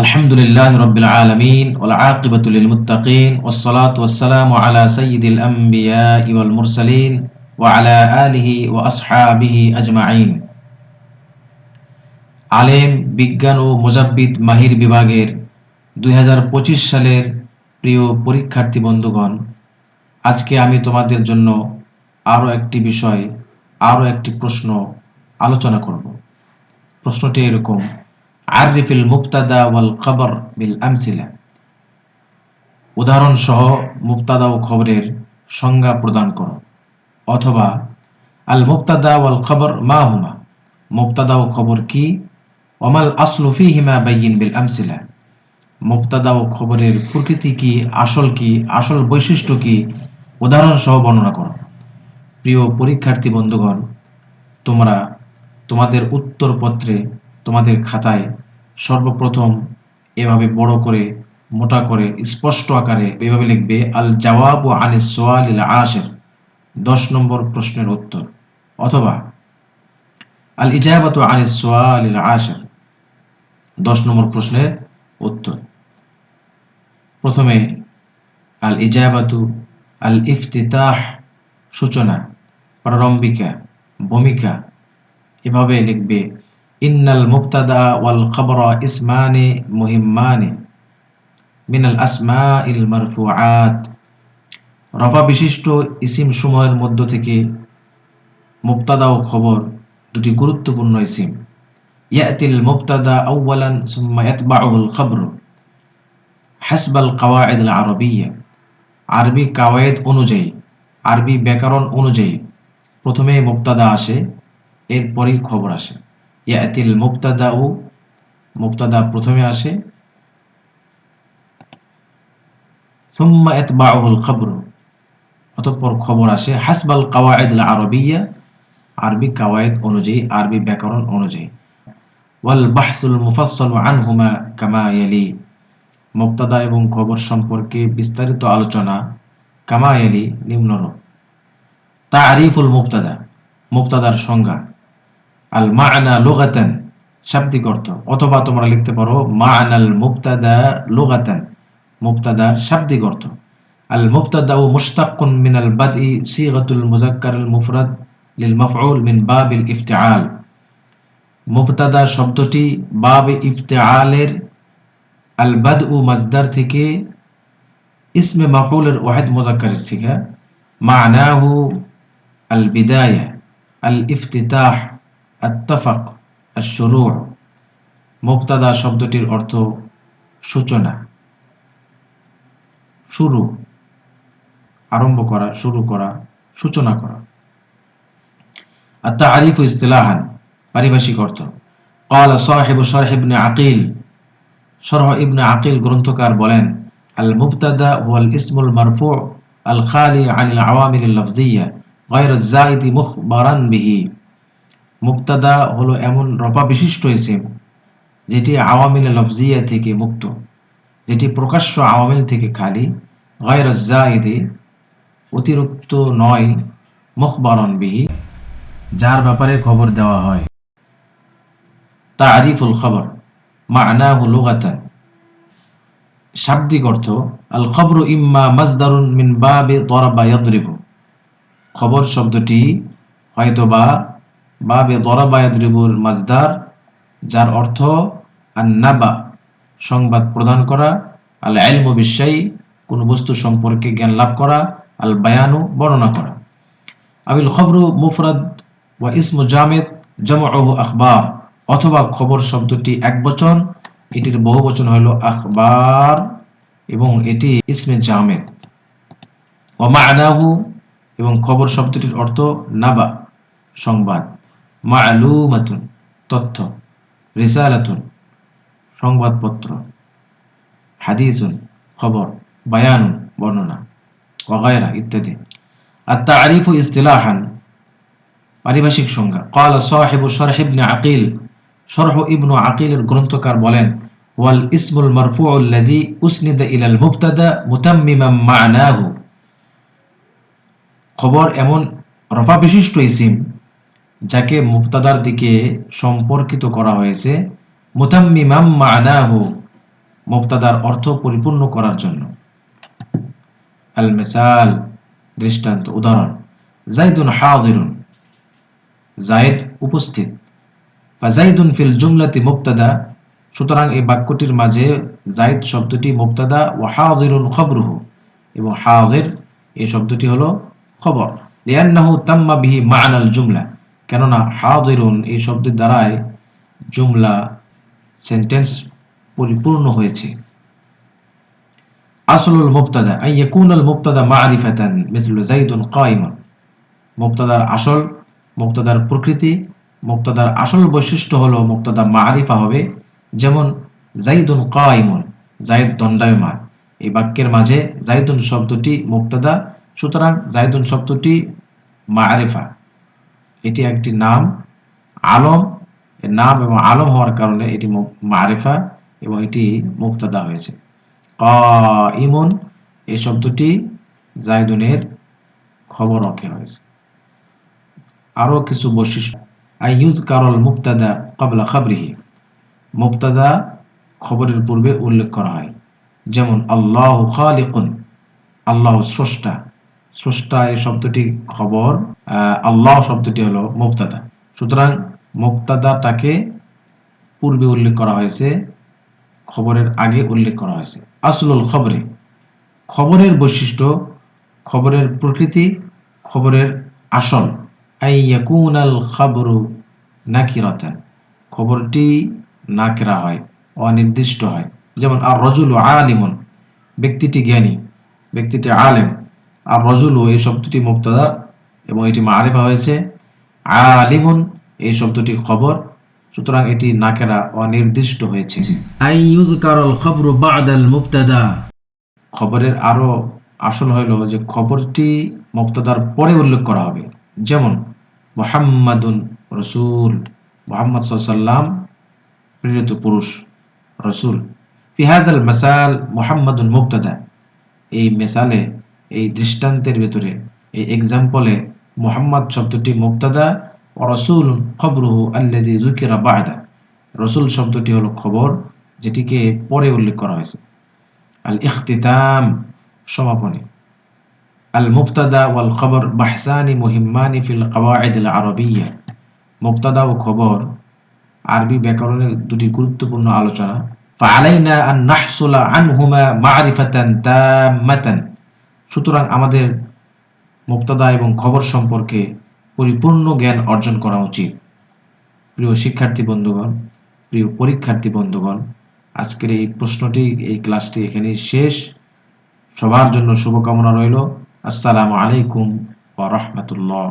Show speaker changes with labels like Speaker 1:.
Speaker 1: আলহামদুলিল্লাহি রাব্বিল আলামিন ওয়াল আকিবাতু লিল মুত্তাকিন ওয়াসসালাতু ওয়াসসালামু আলা সাইয়্যিদিল আমবিয়াই ওয়াল মুরসালিন ওয়া আলা আলিহি ওয়া আসহাবিহি আজমাইন। আলেম, বিজ্ঞান ও মুজাব্বিদ মাহির বিভাগের 2025 সালের প্রিয় পরীক্ষার্থী বন্ধুগণ, আজকে আমি তোমাদের জন্য আরও একটি বিষয়, আরও একটি প্রশ্ন আলোচনা করব। প্রশ্নটি এরকম: আরিফিল মুবতাদা ওয়াল খবর বিল আমসিলা। উদাহরণ সহ মুবতাদা ও খবরের সংজ্ঞা প্রদান করো। অথবা আল মুবতাদা ওয়াল খবর মা হুমা। মুবতাদা ও খবর কি? ওয়ামাল আসলু ফীহিমা বাইয়িন বিল আমসিলা। মুবতাদা ও খবরের প্রকৃতি কি, আসল বৈশিষ্ট্য কি, উদাহরণ সহ বর্ণনা করো। প্রিয় পরীক্ষার্থী বন্ধুগণ, তোমরা তোমাদের উত্তরপত্রে, তোমাদের খাতায় সর্বপ্রথম এভাবে বড় করে, মোটা করে, স্পষ্ট আকারে এভাবে লিখবে আল জাওয়াবু আনিস সুআলিল আশির, 10 নম্বর প্রশ্নের উত্তর। অথবা আল ইজাবাতু আনিস সুআলিল আশির, 10 নম্বর প্রশ্নের উত্তর। প্রথমে আল ইজাবাতু, আল ইফতিতাহ, সূচনা, প্রারম্ভিকা, ভূমিকা। এভাবে লিখবে ইন্নাল মুবতাদা ওয়াল খবরা ইসমানি মুহিম্মানি মিনাল আসমাইল মারফুআত। রফা বিশিষ্ট ইসিম সমূহের মধ্য থেকে মুবতাদা ও খবর দুটি গুরুত্বপূর্ণ ইসিম। ইয়াতিল মুবতাদা আউওয়ালান সুম্মা ইয়াতবাউহুল খবর হাসবাল কাওয়াইদ আল আরবিয়্যা। আরবি কাওয়ায়েদ অনুযায়ী, আরবি ব্যাকরণ অনুযায়ী প্রথমে মুবতাদা আসে, এরপরেই খবর আসে। ইয়াতিল মুবতাদাউ, মুবতাদা প্রথমে আসে, সুম্মা ইয়াতবাউহুল খবর, অতঃপর খবর আসে। হাসবাল কাওয়াইদ আল আরবিয়্যা, আরবি কাওয়ায়েদ অনুযায়ী, আরবি ব্যাকরণ অনুযায়ী। ওয়াল বাহসুল মুফাসসালু আনহুমা কামা ইয়ালি। মুবতাদা এবং খবর সম্পর্কে বিস্তারিত আলোচনা কামা ইয়ালি, নিম্নরূপ। তারিফুল মুবতাদা, মুবতাদার সংজ্ঞা। আল মা'না লুগাতান, শাব্দিক অর্থ। অথবা তোমরা লিখতে পারো মা'নাল মুবতাদা লুগাতান, মুবতাদার শাব্দিক অর্থ। আল মুবতাদাউ মুশতাক্কুন মিনাল বাদই সিগাতুল মুযাক্কারুল মুফরাদ লিল মাফউল মিন বাবিল ইফতিআল। মুবতাদা শব্দটি বাবে ইফতিআলের আল বাদউ মাজদার থেকে ইসমে মাফউলের ওয়াহিদ মুযাক্কারের সিগা। মা'নাহু আল বিদায়া, আল ইফতিতাহ, আত-তাফাক, আশ-শুরু'। মুবতাদা শব্দটির অর্থ সূচনা, শুরু, আরম্ভ করা, শুরু করা, সূচনা করা। আত-তা'রিফু ইসতিলাহান, পারিভাষিক অর্থ। ক্বালা সাহিবু শরহ ইবনে আকিল, শরহ ইবনে আকিল গ্রন্থকার বলেন, আল মুবতাদা হুয়াল ইসমুল মারফু' আল খালি আনিল আওয়ামিল লাফজিয়্যা গায়র আয-যায়িদি মুখবারান বিহি। মুবতাদা হলো এমন রফা বিশিষ্ট ইসিম যেটি আওয়ামিল লফজিয়া থেকে মুক্ত, যেটি প্রকাশ্য আওয়ামিল থেকে খালি। গায়র আয-যায়িদি, অতিরিক্ত নয়, মুখবারান বিহি, যার ব্যাপারে খবর দেওয়া হয়। তারিফুল খবর মা'নাহু লুগাতান, শাব্দিক অর্থ। আল খবরু ইম্মা মাজদারুন মিন বাবে দরাবা ইয়াদরিবু। খবর শব্দটি হয়তোবা বাবে দরাবা ইয়াদরিবুর মাজদার, যার অর্থ আন-নাবা, সংবাদ প্রদান করা, আল ইলমু বিশ-শাই, কোন বস্তু সম্পর্কে জ্ঞান লাভ করা, আল বায়ানু, বর্ণনা করা। আবিল খবরু মুফরাদ ওয়া ইসমু জামিদ জামউহু আখবার। অথবা খবর শব্দটি একবচন, এটির বহুবচন হইল আখবার, এবং এটি ইসমে জামিদ। ওয়া মা'নাহু, এবং খবর শব্দটির অর্থ নাবা, সংবাদ। মা'লুমাতুন, তথ্য। রিসালাতুন, সংবাদপত্র। হাদিসুন, খবর। বায়ানুন, বর্ণনা। ওয়া গায়রা, ইত্যাদি। আত-তা'রিফু ইসতিলাহান, পারিভাষিক সংজ্ঞা। ক্বালা সাহিবু শরহ ইবনে আকিল, শরহ ইবনু আকিলের গ্রন্থকার বলেন, ওয়াল ইসমুল মারফু'উ আল্লাযী উসনিদা ইলাল মুবতাদা মুতাম্মিমান মা'নাহু। খবর এমন রফা বিশিষ্ট ইসিম যাকে মুবতাদার দিকে সম্পর্কিত করা হয়েছে, মুতাম্মিমান মা'নাহু, মুবতাদার অর্থ পরিপূর্ণ করার জন্য। আল মিসাল, দৃষ্টান্ত, উদাহরণ, যাইদুন হাযিরুন, যায়েদ উপস্থিত। ফাযাইদুন ফিল জুমলাতি মুবতাদা, সুতরাং এই বাক্যটির মাঝে যায়েদ শব্দটি মুবতাদা, ওয়া হাযিরুন খবরুহু, এবং হাযির এই শব্দটি হলো খবর। লিআন্নাহু তাম্মা বিহি মা'নাল জুমলা, কেননা হাযিরুন এই শব্দের দ্বারাই জুমলা, সেন্টেন্স পরিপূর্ণ হয়েছে। আসলুল মুবতাদা আন ইয়াকুনাল মুবতাদা মা'রিফাতান মিসলু যাইদুন কায়িমুন, মুবতাদার আসল, মুবতাদার প্রকৃতি, মুবতাদার আসল বৈশিষ্ট্য হলো মুবতাদা মা'রিফা হবে, যেমন যাইদুন কায়িমুন, যায়েদ দণ্ডায়মান। এই বাক্যের মাঝে যাইদুন শব্দটি মুবতাদা, সুতরাং যাইদুন শব্দটি মা'রিফা, এটি একটি নাম, আলম, এর নাম এবং আলম হওয়ার কারণে এটি মা'রিফা এবং এটি মুবতাদা হয়েছে। কাইমুন এই শব্দটি যাইদুনের খবর রকে হয়েছে। আরো কিছু বৈশিষ্ট্য, আইয়ুযকারুল মুবতাদা ক্বাবলা খাবরিহি, মুবতাদা খবরের পূর্বে উল্লেখ করা হয়, যেমন আল্লাহু খালিকুন, আল্লাহ স্রষ্টা। স্রষ্টা এই শব্দটি খবর, আল্লাহ শব্দটি হলো মুবতাদা, সুতরাং মুবতাদাটাকে পূর্বে উল্লেখ করা হয়েছে, খবরের আগে উল্লেখ করা হয়েছে। আসলুল খবরে, খবরের বৈশিষ্ট্য, খবরের প্রকৃতি, খবরের আসল। আই ইয়াকুনাল খাবরু নাকিরাতান, খবরটি নাকিরা হয়, অনির্দিষ্ট হয়, যেমন আর রাজুলু আলিমুন, ব্যক্তিটি জ্ঞানী, ব্যক্তিটি আলেম। আর রাজুলু এই শব্দটি মুবতাদা এবং এটি মা'রিফা হয়েছে। আলিমুন এই শব্দটি খবর, সুতরাং এটি নাকেরা, অনির্দিষ্ট হয়েছে। আইয়ুযকারুল খবরু বা'দাল মুবতাদা, খবরের আরো আসল হলো যে খবরটি মুবতাদার পরে উল্লেখ করা হবে, যেমন মুহাম্মাদুন রাসূল, মুহাম্মদ সাল্লাল্লাহু আলাইহি ওয়াসাল্লাম প্রেরিত পুরুষ, রাসূল। ফি হাযাল মাসাল মুহাম্মাদুন মুবতাদা, এই মিসালে, এই দৃষ্টান্তের ভিতরে, এই এক্সাম্পলে মুহাম্মদ শব্দটি মুবতাদা, ওয়া রাসূলুন খবরুহু আল্লাযী যুকিরা বা'দা, রাসূল শব্দটি হলো খবর যেটিকে পরে উল্লেখ করা হয়েছে। আল ইখতিতাম, সমাপনী। আল মুবতাদা ওয়াল খবর বাহসানি মুহিম্মানি ফিল কাওয়াইদিল আরবিয়্যা, মুবতাদা ও খবর আরবি ব্যাকরণের দুটি গুরুত্বপূর্ণ আলোচনা। ফাআলাইনা আন নাহসুলা আনহুমা মা'রিফাতান তাম্মাতান, সুতরাং আমাদের মুবতাদা এবং খবর সম্পর্কে পরিপূর্ণ জ্ঞান অর্জন করা উচিত। প্রিয় শিক্ষার্থী বন্ধুগণ, প্রিয় পরীক্ষার্থী বন্ধুগণ, আজকের এই প্রশ্নটি, এই ক্লাসটি এখানেই শেষ। সবার জন্য শুভকামনা রইল। আসসালামু আলাইকুম ওয়া রাহমাতুল্লাহ।